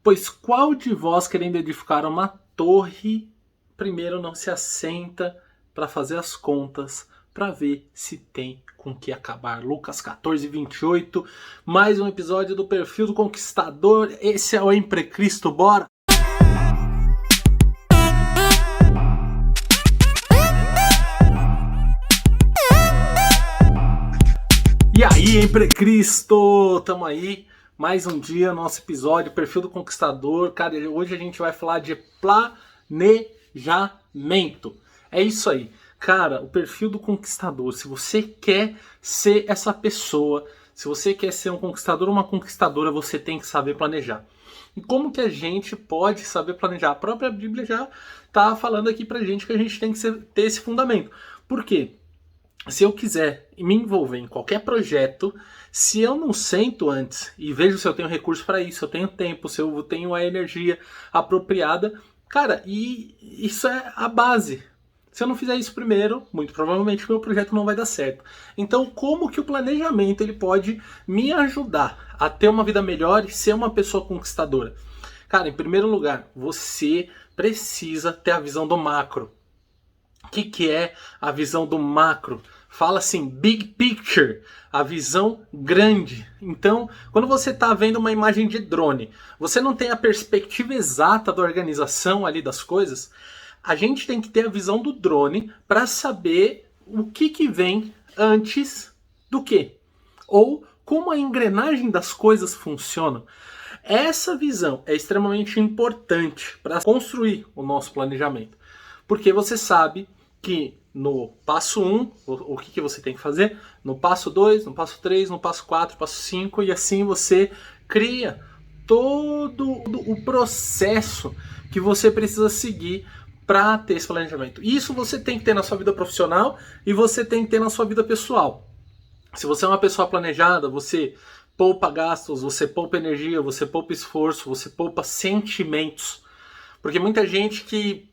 Pois qual de vós, querendo edificar uma torre, primeiro não se assenta para fazer as contas, para ver se tem com que acabar? Lucas 14:28, mais um episódio do Perfil do Conquistador. Esse é o Emprecristo, bora! E aí, Emprecristo, tamo aí. Mais um dia, nosso episódio, Perfil do Conquistador. Cara, hoje a gente vai falar de planejamento. É isso aí. Cara, o Perfil do Conquistador. Se você quer ser essa pessoa, se você quer ser um conquistador ou uma conquistadora, você tem que saber planejar. E como que a gente pode saber planejar? A própria Bíblia já tá falando aqui pra gente que a gente tem que ter esse fundamento. Por quê? Se eu quiser me envolver em qualquer projeto, se eu não sento antes e vejo se eu tenho recurso para isso, se eu tenho tempo, se eu tenho a energia apropriada, cara, e isso é a base. Se eu não fizer isso primeiro, muito provavelmente o meu projeto não vai dar certo. Então, como que o planejamento ele pode me ajudar a ter uma vida melhor e ser uma pessoa conquistadora? Cara, em primeiro lugar, você precisa ter a visão do macro. O que é a visão do macro? Fala assim, big picture, a visão grande. Então, quando você está vendo uma imagem de drone, você não tem a perspectiva exata da organização ali das coisas, a gente tem que ter a visão do drone para saber o que vem antes do que. Ou como a engrenagem das coisas funciona. Essa visão é extremamente importante para construir o nosso planejamento. Porque você sabe que no passo 1, o que você tem que fazer, no passo 2, no passo 3, no passo 4, passo 5, e assim você cria todo o processo que você precisa seguir para ter esse planejamento. Isso você tem que ter na sua vida profissional e você tem que ter na sua vida pessoal. Se você é uma pessoa planejada, você poupa gastos, você poupa energia, você poupa esforço, você poupa sentimentos. Porque muita gente que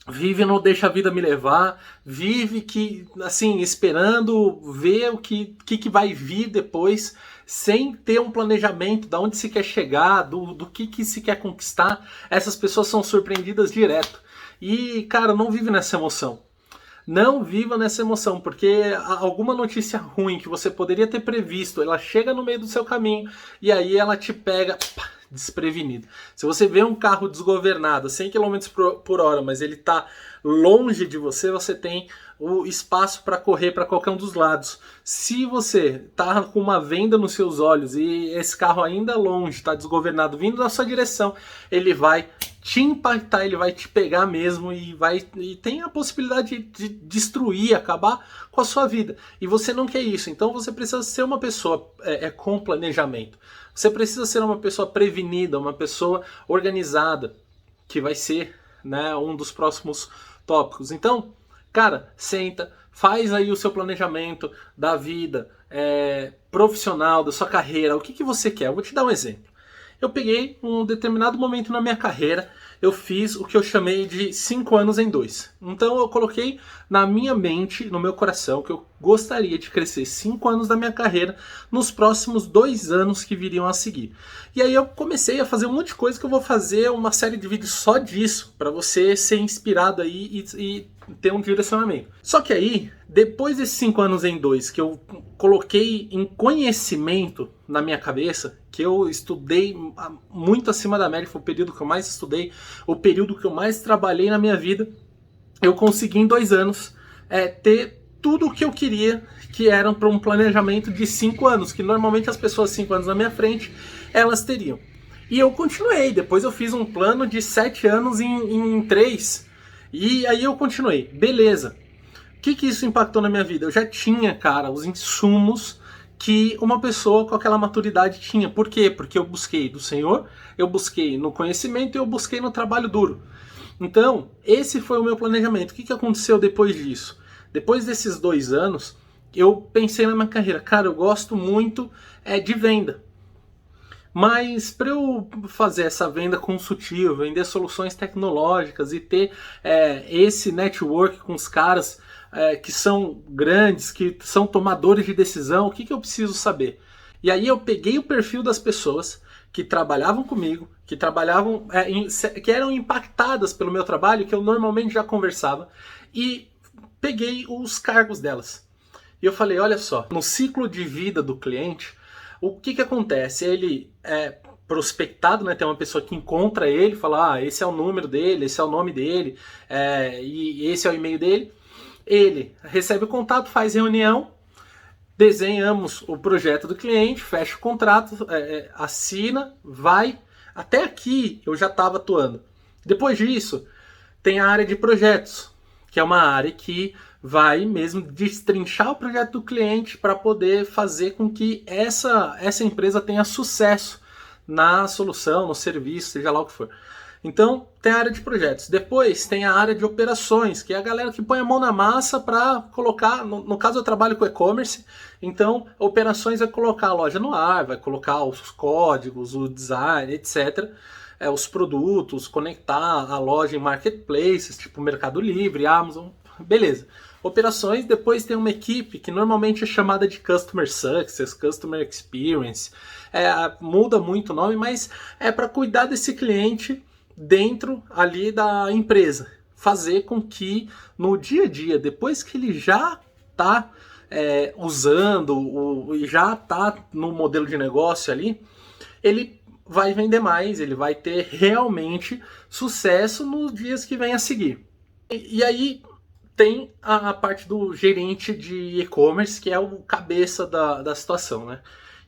vive não deixa a vida me levar, vive que assim esperando ver o que vai vir depois, sem ter um planejamento de onde se quer chegar, do que se quer conquistar. Essas pessoas são surpreendidas direto. E, cara, não vive nessa emoção. Não viva nessa emoção, porque alguma notícia ruim que você poderia ter previsto, ela chega no meio do seu caminho e aí ela te pega desprevenido. Se você vê um carro desgovernado, 100 km por hora, mas ele está longe de você, você tem o espaço para correr para qualquer um dos lados. Se você está com uma venda nos seus olhos e esse carro ainda longe, está desgovernado, vindo na sua direção, ele vai te impactar, ele vai te pegar mesmo e tem a possibilidade de destruir, acabar com a sua vida. E você não quer isso, então você precisa ser uma pessoa com planejamento. Você precisa ser uma pessoa prevenida, uma pessoa organizada, que vai ser, né, um dos próximos tópicos. Então, cara, senta, faz aí o seu planejamento da vida profissional, da sua carreira, o que você quer. Eu vou te dar um exemplo. Eu peguei um determinado momento na minha carreira, eu fiz o que eu chamei de 5 anos em 2. Então eu coloquei na minha mente, no meu coração, que eu gostaria de crescer 5 anos da minha carreira nos próximos 2 anos que viriam a seguir. E aí eu comecei a fazer um monte de coisa que eu vou fazer uma série de vídeos só disso, para você ser inspirado aí e ter um direcionamento. Só que aí, depois desses 5 anos em 2, que eu coloquei em conhecimento na minha cabeça, que eu estudei muito acima da média, foi o período que eu mais estudei, o período que eu mais trabalhei na minha vida, eu consegui em 2 anos ter tudo o que eu queria, que era para um planejamento de 5 anos, que normalmente as pessoas 5 anos na minha frente, elas teriam. E eu continuei, depois eu fiz um plano de 7 anos em 3, e aí eu continuei, beleza. O que isso impactou na minha vida? Eu já tinha, cara, os insumos que uma pessoa com aquela maturidade tinha. Por quê? Porque eu busquei do Senhor, eu busquei no conhecimento e eu busquei no trabalho duro. Então, esse foi o meu planejamento. O que aconteceu depois disso? Depois desses 2 anos, eu pensei na minha carreira. Cara, eu gosto muito de venda. Mas para eu fazer essa venda consultiva, vender soluções tecnológicas e ter esse network com os caras que são grandes, que são tomadores de decisão, o que eu preciso saber? E aí eu peguei o perfil das pessoas que trabalhavam comigo, que trabalhavam, que eram impactadas pelo meu trabalho, que eu normalmente já conversava, e peguei os cargos delas. E eu falei, olha só, no ciclo de vida do cliente, o que acontece? Ele é prospectado, né? Tem uma pessoa que encontra ele, fala, esse é o número dele, esse é o nome dele, e esse é o e-mail dele. Ele recebe o contato, faz reunião, desenhamos o projeto do cliente, fecha o contrato, assina, vai. Até aqui eu já estava atuando. Depois disso, tem a área de projetos, que é uma área que vai mesmo destrinchar o projeto do cliente para poder fazer com que essa empresa tenha sucesso na solução, no serviço, seja lá o que for. Então, tem a área de projetos. Depois, tem a área de operações, que é a galera que põe a mão na massa para colocar... No caso, eu trabalho com e-commerce, então, operações é colocar a loja no ar, vai colocar os códigos, o design, etc., os produtos, conectar a loja em marketplaces, tipo Mercado Livre, Amazon, beleza. Operações, depois tem uma equipe que normalmente é chamada de Customer Success, Customer Experience, muda muito o nome, mas é para cuidar desse cliente dentro ali da empresa, fazer com que no dia a dia, depois que ele já está usando e já está no modelo de negócio ali, ele vai vender mais, ele vai ter realmente sucesso nos dias que vem a seguir. E aí tem a parte do gerente de e-commerce, que é o cabeça da situação, né?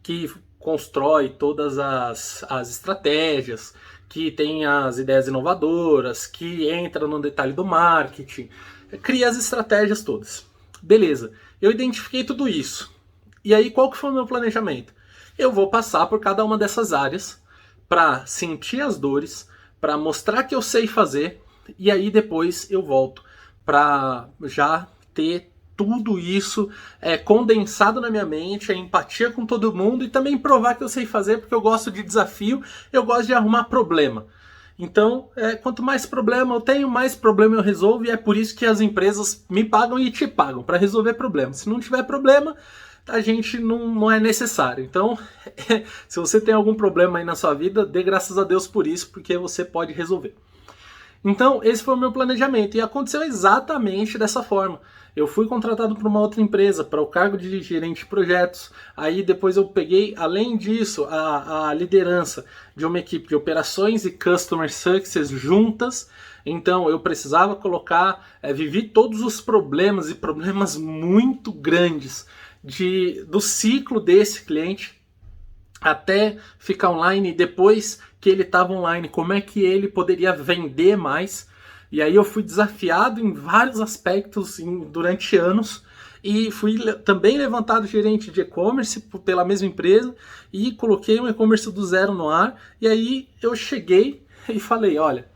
Que constrói todas as estratégias, que tem as ideias inovadoras, que entra no detalhe do marketing, cria as estratégias todas. Beleza, eu identifiquei tudo isso. E aí qual que foi o meu planejamento? Eu vou passar por cada uma dessas áreas para sentir as dores, para mostrar que eu sei fazer, e aí depois eu volto para já ter tudo isso condensado na minha mente, a empatia com todo mundo e também provar que eu sei fazer, porque eu gosto de desafio, eu gosto de arrumar problema. Então, quanto mais problema eu tenho, mais problema eu resolvo, e é por isso que as empresas me pagam e te pagam, para resolver problemas. Se não tiver problema, a gente não é necessário. Então, se você tem algum problema aí na sua vida, dê graças a Deus por isso, porque você pode resolver. Então, esse foi o meu planejamento, e aconteceu exatamente dessa forma. Eu fui contratado por uma outra empresa, para o cargo de gerente de projetos. Aí depois eu peguei, além disso, a liderança de uma equipe de operações e Customer Success juntas. Então eu precisava colocar, vivi todos os problemas, e problemas muito grandes, do ciclo desse cliente, até ficar online, e depois que ele estava online, como é que ele poderia vender mais. E aí eu fui desafiado em vários aspectos durante anos, e fui também levantado gerente de e-commerce pela mesma empresa, e coloquei um e-commerce do zero no ar. E aí eu cheguei e falei, olha,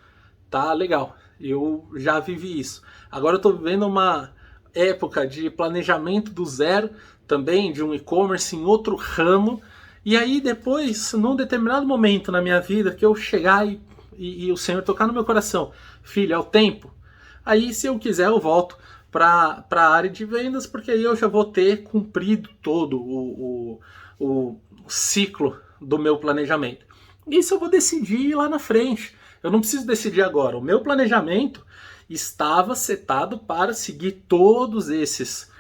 tá legal, eu já vivi isso. Agora eu estou vivendo uma época de planejamento do zero, também de um e-commerce em outro ramo. E aí depois, num determinado momento na minha vida, que eu chegar e o Senhor tocar no meu coração, filho, é o tempo. Aí, se eu quiser, eu volto para a área de vendas, porque aí eu já vou ter cumprido todo o ciclo do meu planejamento. Isso eu vou decidir lá na frente. Eu não preciso decidir agora. O meu planejamento estava setado para seguir todos esses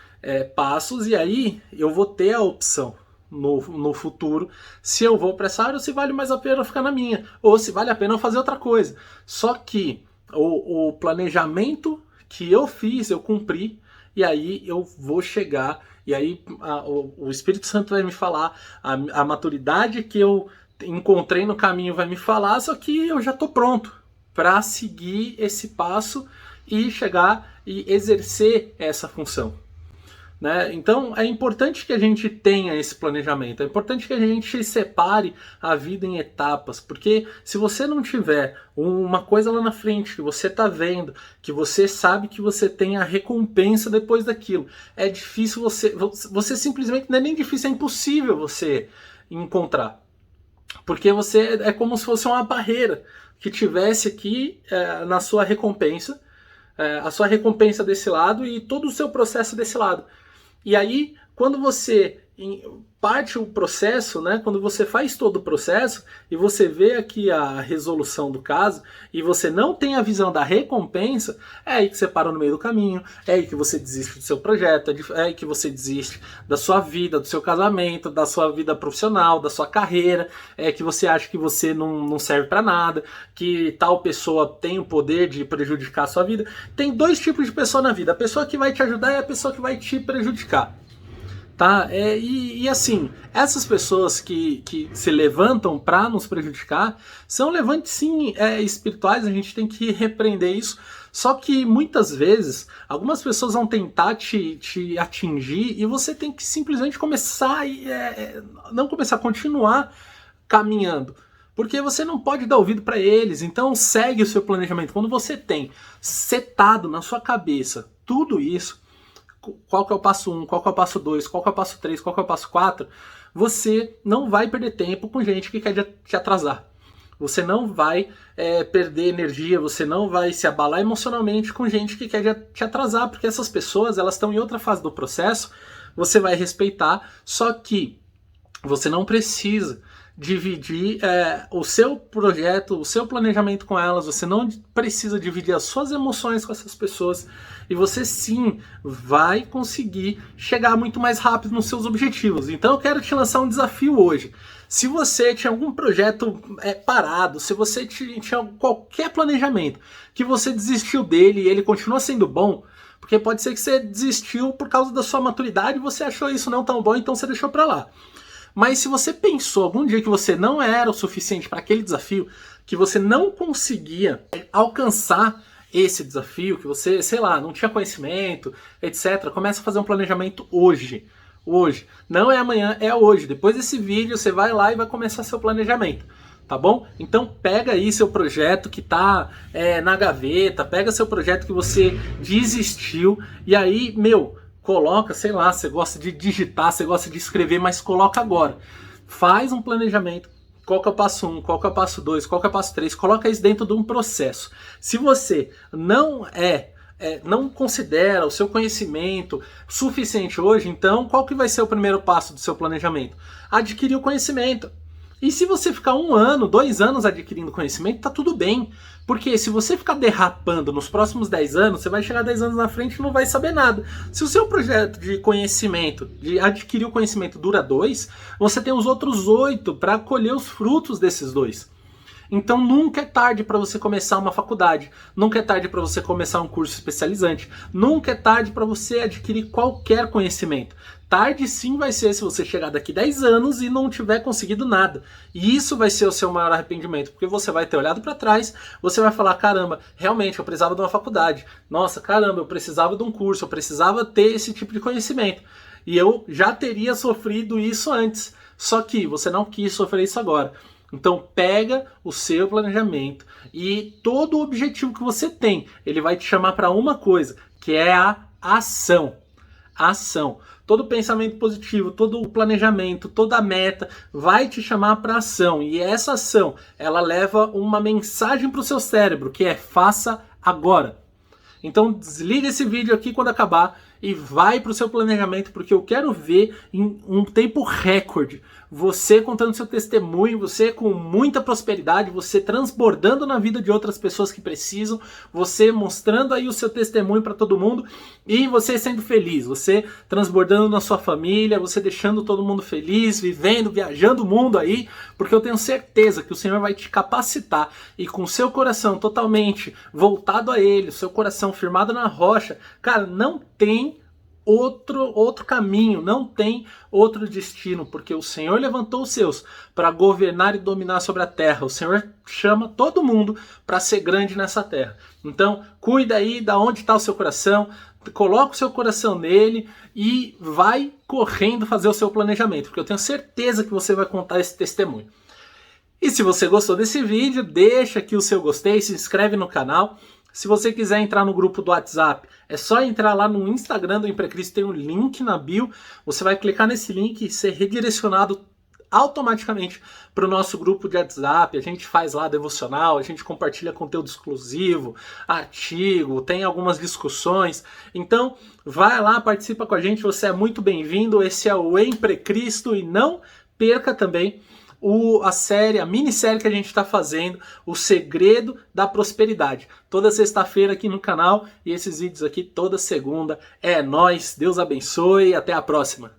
passos, e aí eu vou ter a opção no futuro, se eu vou para essa área ou se vale mais a pena ficar na minha, ou se vale a pena eu fazer outra coisa. Só que o planejamento que eu fiz, eu cumpri, e aí eu vou chegar, e aí o Espírito Santo vai me falar, a maturidade que eu encontrei no caminho vai me falar, só que eu já estou pronto para seguir esse passo e chegar e exercer essa função. Né? Então é importante que a gente tenha esse planejamento, é importante que a gente separe a vida em etapas, porque se você não tiver uma coisa lá na frente que você está vendo, que você sabe que você tem a recompensa depois daquilo, é difícil você simplesmente, não é nem difícil, é impossível você encontrar, porque você é como se fosse uma barreira que tivesse aqui na sua recompensa, a sua recompensa desse lado e todo o seu processo desse lado. E aí, quando você parte o processo, né? Quando você faz todo o processo e você vê aqui a resolução do caso e você não tem a visão da recompensa, é aí que você para no meio do caminho, é aí que você desiste do seu projeto, é aí que você desiste da sua vida, do seu casamento, da sua vida profissional, da sua carreira, é que você acha que você não serve para nada, que tal pessoa tem o poder de prejudicar a sua vida. Tem dois tipos de pessoa na vida: a pessoa que vai te ajudar e a pessoa que vai te prejudicar. Tá? E assim, essas pessoas que se levantam para nos prejudicar são levantes, sim, espirituais, a gente tem que repreender isso. Só que muitas vezes algumas pessoas vão tentar te atingir e você tem que simplesmente começar não começar a continuar caminhando. Porque você não pode dar ouvido para eles, então segue o seu planejamento. Quando você tem setado na sua cabeça tudo isso, qual que é o passo 1, qual que é o passo 2, qual que é o passo 3, qual que é o passo 4, você não vai perder tempo com gente que quer te atrasar. Você não vai perder energia, você não vai se abalar emocionalmente com gente que quer te atrasar, porque essas pessoas, elas estão em outra fase do processo, você vai respeitar, só que você não precisa dividir o seu projeto, o seu planejamento com elas, você não precisa dividir as suas emoções com essas pessoas, e você sim vai conseguir chegar muito mais rápido nos seus objetivos. Então eu quero te lançar um desafio hoje. Se você tinha algum projeto parado, se você tinha qualquer planejamento que você desistiu dele e ele continua sendo bom, porque pode ser que você desistiu por causa da sua maturidade e você achou isso não tão bom, então você deixou pra lá. Mas se você pensou algum dia que você não era o suficiente para aquele desafio, que você não conseguia alcançar esse desafio, que você, sei lá, não tinha conhecimento, etc., começa a fazer um planejamento hoje. Hoje. Não é amanhã, é hoje. Depois desse vídeo, você vai lá e vai começar seu planejamento. Tá bom? Então pega aí seu projeto que tá na gaveta, pega seu projeto que você desistiu, e aí, coloca, sei lá, você gosta de digitar, você gosta de escrever, mas coloca agora. Faz um planejamento. Qual que é o passo 1, qual que é o passo 2, qual que é o passo 3, coloca isso dentro de um processo. Se você não considera o seu conhecimento suficiente hoje, então qual que vai ser o primeiro passo do seu planejamento? Adquirir o conhecimento. E se você ficar 1 ano, 2 anos adquirindo conhecimento, tá tudo bem. Porque se você ficar derrapando nos próximos 10 anos, você vai chegar 10 anos na frente e não vai saber nada. Se o seu projeto de conhecimento, de adquirir o conhecimento, dura 2, você tem os outros 8 para colher os frutos desses 2. Então nunca é tarde para você começar uma faculdade, nunca é tarde para você começar um curso especializante, nunca é tarde para você adquirir qualquer conhecimento. Tarde sim vai ser se você chegar daqui 10 anos e não tiver conseguido nada. E isso vai ser o seu maior arrependimento, porque você vai ter olhado para trás, você vai falar, caramba, realmente eu precisava de uma faculdade. Nossa, caramba, eu precisava de um curso, eu precisava ter esse tipo de conhecimento. E eu já teria sofrido isso antes, só que você não quis sofrer isso agora. Então pega o seu planejamento e todo o objetivo que você tem, ele vai te chamar para uma coisa, que é a ação. Ação. Todo pensamento positivo, todo o planejamento, toda a meta vai te chamar para ação. E essa ação, ela leva uma mensagem para o seu cérebro, que é faça agora. Então desliga esse vídeo aqui quando acabar e vai para o seu planejamento, porque eu quero ver em um tempo recorde você contando seu testemunho, você com muita prosperidade, você transbordando na vida de outras pessoas que precisam, você mostrando aí o seu testemunho para todo mundo e você sendo feliz, você transbordando na sua família, você deixando todo mundo feliz, vivendo, viajando o mundo aí, porque eu tenho certeza que o Senhor vai te capacitar e com o seu coração totalmente voltado a Ele, o seu coração firmado na rocha, cara, não tem outro caminho, não tem outro destino, porque o Senhor levantou os seus para governar e dominar sobre a terra. O Senhor chama todo mundo para ser grande nessa terra. Então, cuida aí da onde está o seu coração, coloca o seu coração nele e vai correndo fazer o seu planejamento, porque eu tenho certeza que você vai contar esse testemunho. E se você gostou desse vídeo, deixa aqui o seu gostei, se inscreve no canal. Se você quiser entrar no grupo do WhatsApp, é só entrar lá no Instagram do Imprecristo, tem um link na bio. Você vai clicar nesse link e ser redirecionado automaticamente para o nosso grupo de WhatsApp. A gente faz lá devocional, a gente compartilha conteúdo exclusivo, artigo, tem algumas discussões. Então, vai lá, participa com a gente, você é muito bem-vindo. Esse é o Emprecristo e não perca também a minissérie que a gente está fazendo, O Segredo da Prosperidade. Toda sexta-feira aqui no canal e esses vídeos aqui toda segunda. É nóis, Deus abençoe e até a próxima.